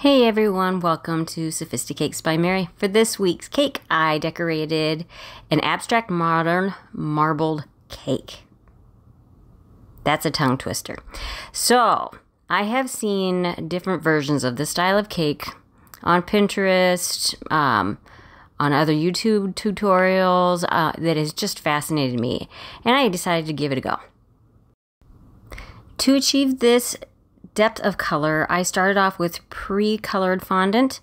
Hey everyone, welcome to Sophisticakes by Mary. For this week's cake, I decorated an abstract modern marbled cake. That's a tongue twister. So, I have seen different versions of this style of cake on Pinterest, on other YouTube tutorials that has just fascinated me, and I decided to give it a go. To achieve this depth of color, I started off with pre-colored fondant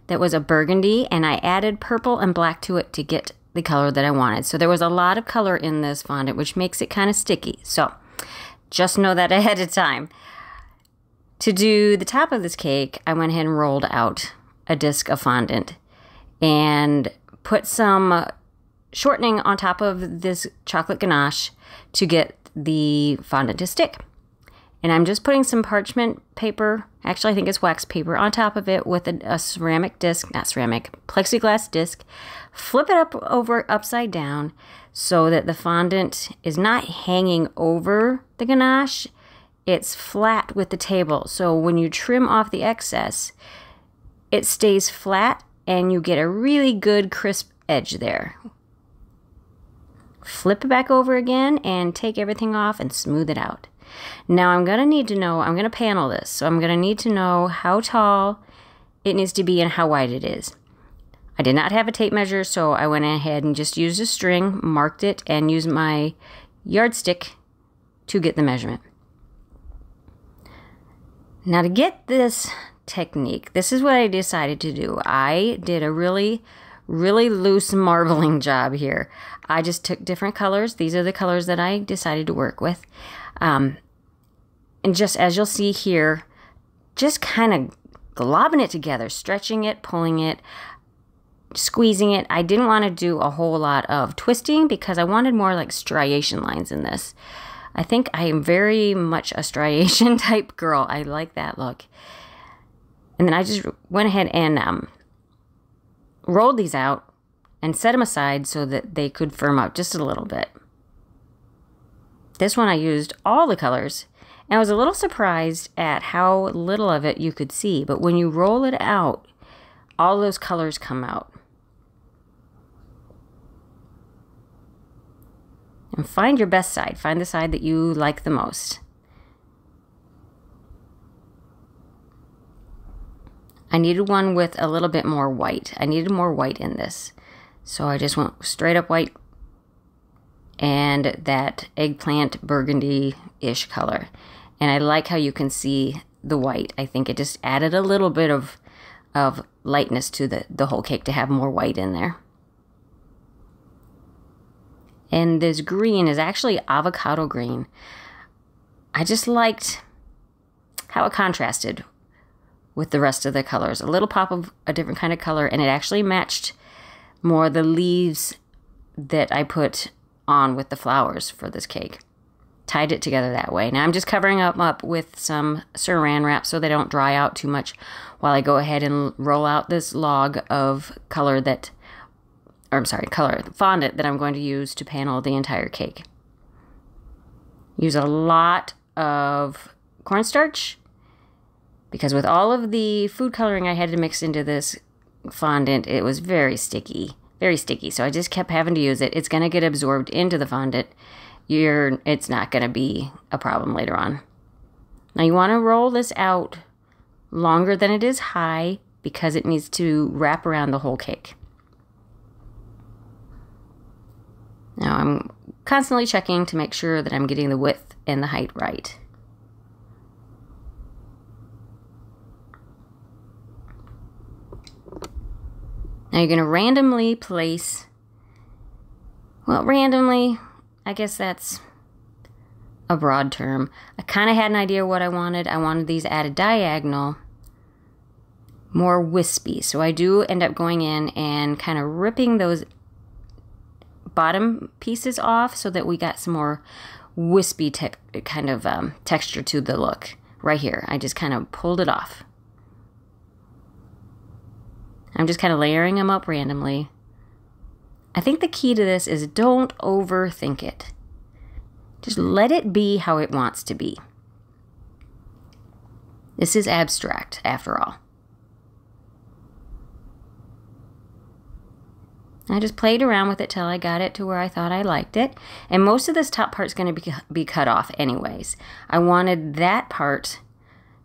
that was a burgundy, and I added purple and black to it to get the color that I wanted. So there was a lot of color in this fondant, which makes it kind of sticky. So just know that ahead of time. To do the top of this cake, I went ahead and rolled out a disc of fondant and put some shortening on top of this chocolate ganache to get the fondant to stick. And I'm just putting some parchment paper, actually I think it's wax paper, on top of it with a ceramic disc, not ceramic, plexiglass disc. Flip it upside down so that the fondant is not hanging over the ganache. It's flat with the table. So when you trim off the excess, it stays flat and you get a really good crisp edge there. Flip it back over again and take everything off and smooth it out. Now I'm going to need to know, I'm going to panel this, so I'm going to need to know how tall it needs to be and how wide it is. I did not have a tape measure, so I went ahead and just used a string, marked it, and used my yardstick to get the measurement. Now to get this technique, this is what I decided to do. I did a really loose marbling job here. I just took different colors. These are the colors that I decided to work with. And just as you'll see here, just kind of globbing it together, stretching it, pulling it, squeezing it. I didn't want to do a whole lot of twisting because I wanted more like striation lines in this. I think I am very much a striation type girl. I like that look. And then I just went ahead and rolled these out and set them aside so that they could firm up just a little bit. This one I used all the colors, and I was a little surprised at how little of it you could see, but when you roll it out, all those colors come out. And find your best side. Find the side that you like the most. I needed one with a little bit more white. I needed more white in this. So I just went straight up white and that eggplant burgundy-ish color. And I like how you can see the white. I think it just added a little bit of lightness to the whole cake to have more white in there. And this green is actually avocado green. I just liked how it contrasted with the rest of the colors. A little pop of a different kind of color, and it actually matched more the leaves that I put on with the flowers for this cake. Tied it together that way. Now I'm just covering them up with some saran wrap so they don't dry out too much while I go ahead and roll out this log of color fondant that I'm going to use to panel the entire cake. Use a lot of cornstarch because with all of the food coloring I had to mix into this fondant, it was very sticky. Very sticky, so I just kept having to use it. It's going to get absorbed into the fondant. It's not going to be a problem later on. Now you want to roll this out longer than it is high because it needs to wrap around the whole cake. Now I'm constantly checking to make sure that I'm getting the width and the height right. Now you're going to randomly place, well, randomly, I guess that's a broad term. I kind of had an idea what I wanted. I wanted these at a diagonal, more wispy. So I do end up going in and kind of ripping those bottom pieces off so that we got some more wispy kind of texture to the look. Right here, I just kind of pulled it off. I'm just kind of layering them up randomly. I think the key to this is don't overthink it. Just let it be how it wants to be. This is abstract, after all. I just played around with it till I got it to where I thought I liked it. And most of this top part's going to be cut off anyways. I wanted that part,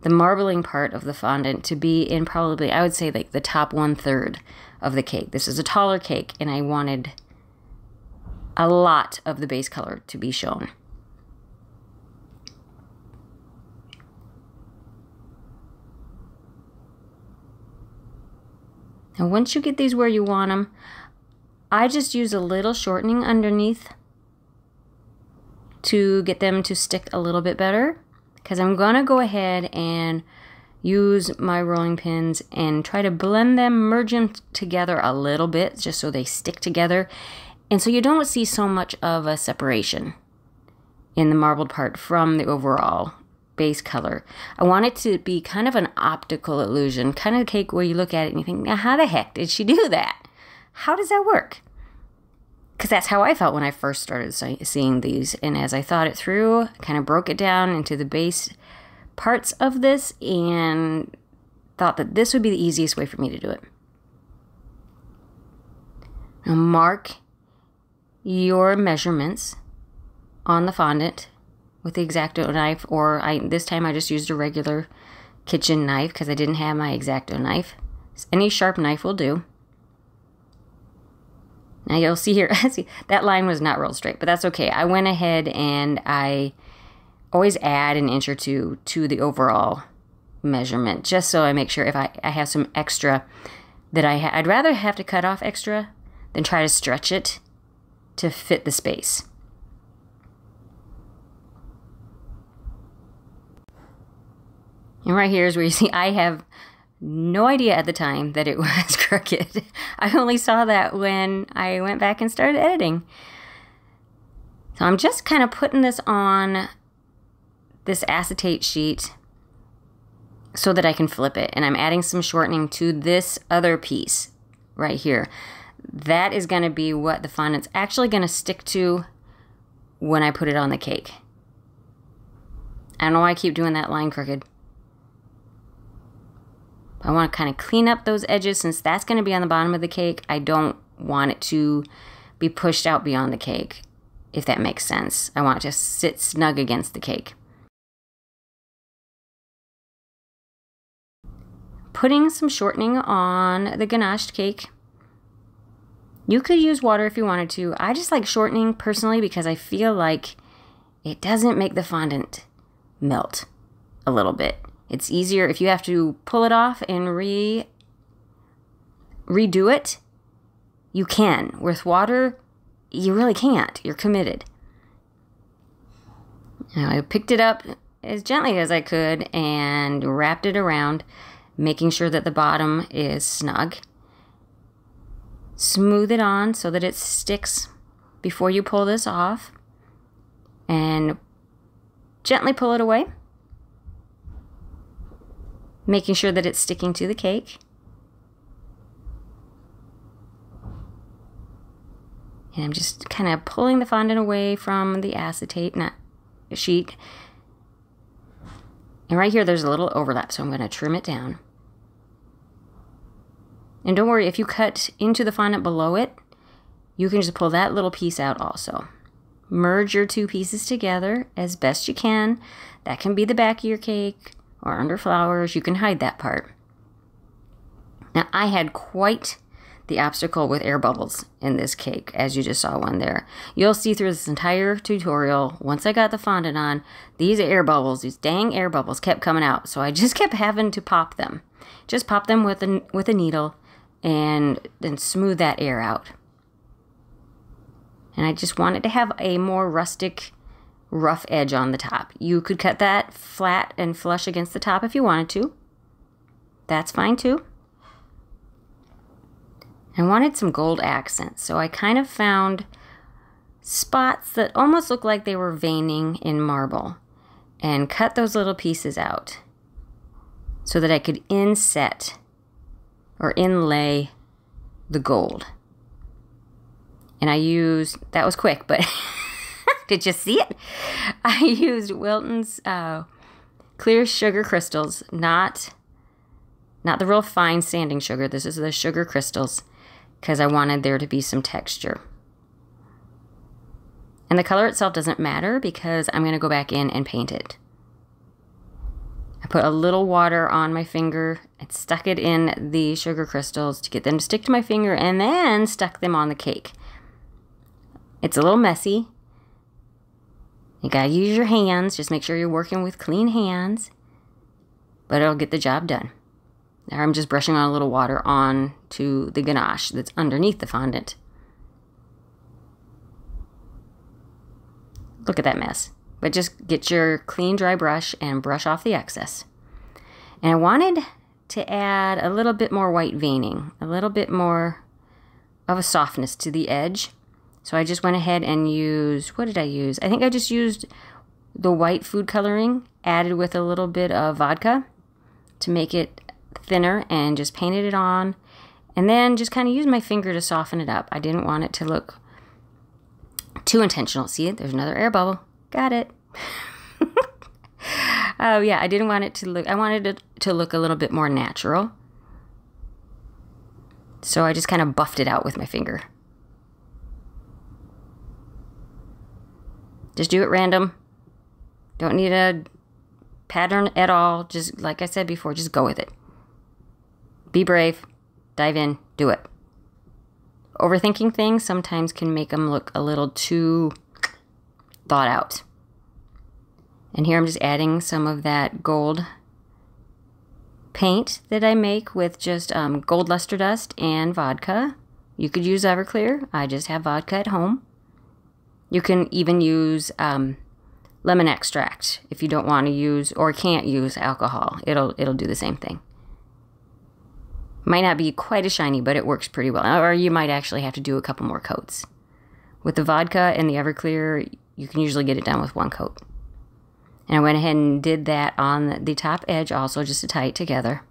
the marbling part of the fondant, to be in probably, I would say, like the top 1/3 of the cake. This is a taller cake, and I wanted a lot of the base color to be shown. And once you get these where you want them, I just use a little shortening underneath to get them to stick a little bit better, because I'm going to go ahead and use my rolling pins and try to blend them, merge them together a little bit just so they stick together. And so you don't see so much of a separation in the marbled part from the overall base color. I want it to be kind of an optical illusion, kind of a cake where you look at it and you think, now how the heck did she do that? How does that work? Because that's how I felt when I first started seeing these. And as I thought it through, I kind of broke it down into the base parts of this and thought that this would be the easiest way for me to do it. Now mark your measurements on the fondant with the X-Acto knife, or this time I just used a regular kitchen knife because I didn't have my X-Acto knife. Any sharp knife will do. Now you'll see here, see, that line was not rolled straight, but that's okay. I went ahead and I always add an inch or two to the overall measurement, just so I make sure if I have some extra that I'd rather have to cut off extra than try to stretch it to fit the space. And right here is where you see I have no idea at the time that it was crooked. I only saw that when I went back and started editing. So I'm just kind of putting this on this acetate sheet so that I can flip it. And I'm adding some shortening to this other piece right here. That is going to be what the fondant's actually going to stick to when I put it on the cake. I don't know why I keep doing that line crooked. I want to kind of clean up those edges since that's going to be on the bottom of the cake. I don't want it to be pushed out beyond the cake, if that makes sense. I want it to sit snug against the cake. Putting some shortening on the ganached cake. You could use water if you wanted to. I just like shortening personally because I feel like it doesn't make the fondant melt a little bit. It's easier if you have to pull it off and redo it. You can. With water, you really can't. You're committed. Now I picked it up as gently as I could and wrapped it around, making sure that the bottom is snug. Smooth it on so that it sticks before you pull this off, and gently pull it away, making sure that it's sticking to the cake. And I'm just kind of pulling the fondant away from the acetate sheet. And right here there's a little overlap, so I'm going to trim it down. And don't worry, if you cut into the fondant below it, you can just pull that little piece out also. Merge your two pieces together as best you can. That can be the back of your cake or under flowers. You can hide that part. Now I had quite the obstacle with air bubbles in this cake, as you just saw one there. You'll see through this entire tutorial, once I got the fondant on, these air bubbles, these dang air bubbles kept coming out. So I just kept having to pop them. Just pop them with a needle and then smooth that air out. And I just wanted to have a more rustic, rough edge on the top. You could cut that flat and flush against the top if you wanted to. That's fine too. I wanted some gold accents, so I kind of found spots that almost look like they were veining in marble and cut those little pieces out so that I could inset or inlay the gold. And I used, that was quick, but did you see it? I used Wilton's clear sugar crystals, not the real fine sanding sugar. This is the sugar crystals, because I wanted there to be some texture. And the color itself doesn't matter because I'm going to go back in and paint it. I put a little water on my finger and stuck it in the sugar crystals to get them to stick to my finger, and then stuck them on the cake. It's a little messy. You gotta use your hands. Just make sure you're working with clean hands, but it'll get the job done. Now I'm just brushing on a little water onto the ganache that's underneath the fondant. Look at that mess. But just get your clean, dry brush and brush off the excess. And I wanted to add a little bit more white veining, a little bit more of a softness to the edge. So I just went ahead and used, what did I use? I think I just used the white food coloring, added with a little bit of vodka to make it thinner, and just painted it on. And then just kind of used my finger to soften it up. I didn't want it to look too intentional. See it? There's another air bubble. Got it. Oh yeah, I didn't want it to look, I wanted it to look a little bit more natural. So I just kind of buffed it out with my finger. Just do it random. Don't need a pattern at all. Just like I said before, just go with it. Be brave. Dive in. Do it. Overthinking things sometimes can make them look a little too thought out. And here I'm just adding some of that gold paint that I make with just gold luster dust and vodka. You could use Everclear. I just have vodka at home. You can even use lemon extract if you don't want to use or can't use alcohol. It'll do the same thing. Might not be quite as shiny, but it works pretty well. Or you might actually have to do a couple more coats. With the vodka and the Everclear, you can usually get it done with one coat. And I went ahead and did that on the top edge also, just to tie it together.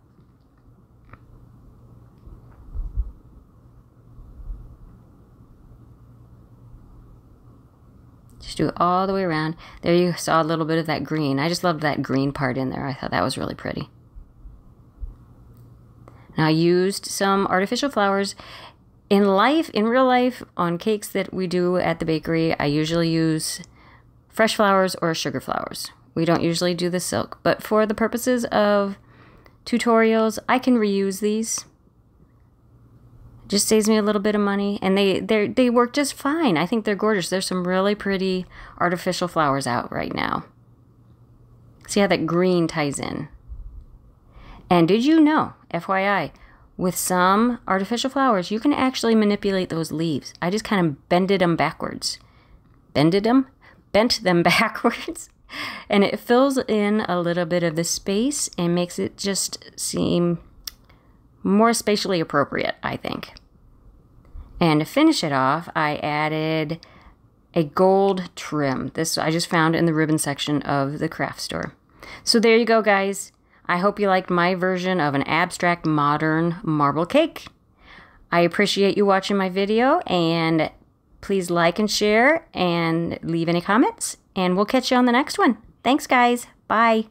Just do it all the way around. There you saw a little bit of that green. I just loved that green part in there. I thought that was really pretty. Now I used some artificial flowers. In real life, on cakes that we do at the bakery, I usually use fresh flowers or sugar flowers. We don't usually do the silk, but for the purposes of tutorials, I can reuse these. It just saves me a little bit of money, and they work just fine. I think they're gorgeous. There's some really pretty artificial flowers out right now. See how that green ties in. And did you know, FYI, with some artificial flowers, you can actually manipulate those leaves. I just kind of bent them backwards. Bent them backwards. And it fills in a little bit of the space and makes it just seem more spatially appropriate, I think. And to finish it off, I added a gold trim. This I just found in the ribbon section of the craft store. So there you go, guys. I hope you liked my version of an abstract modern marble cake. I appreciate you watching my video, and please like and share and leave any comments, and we'll catch you on the next one. Thanks, guys. Bye.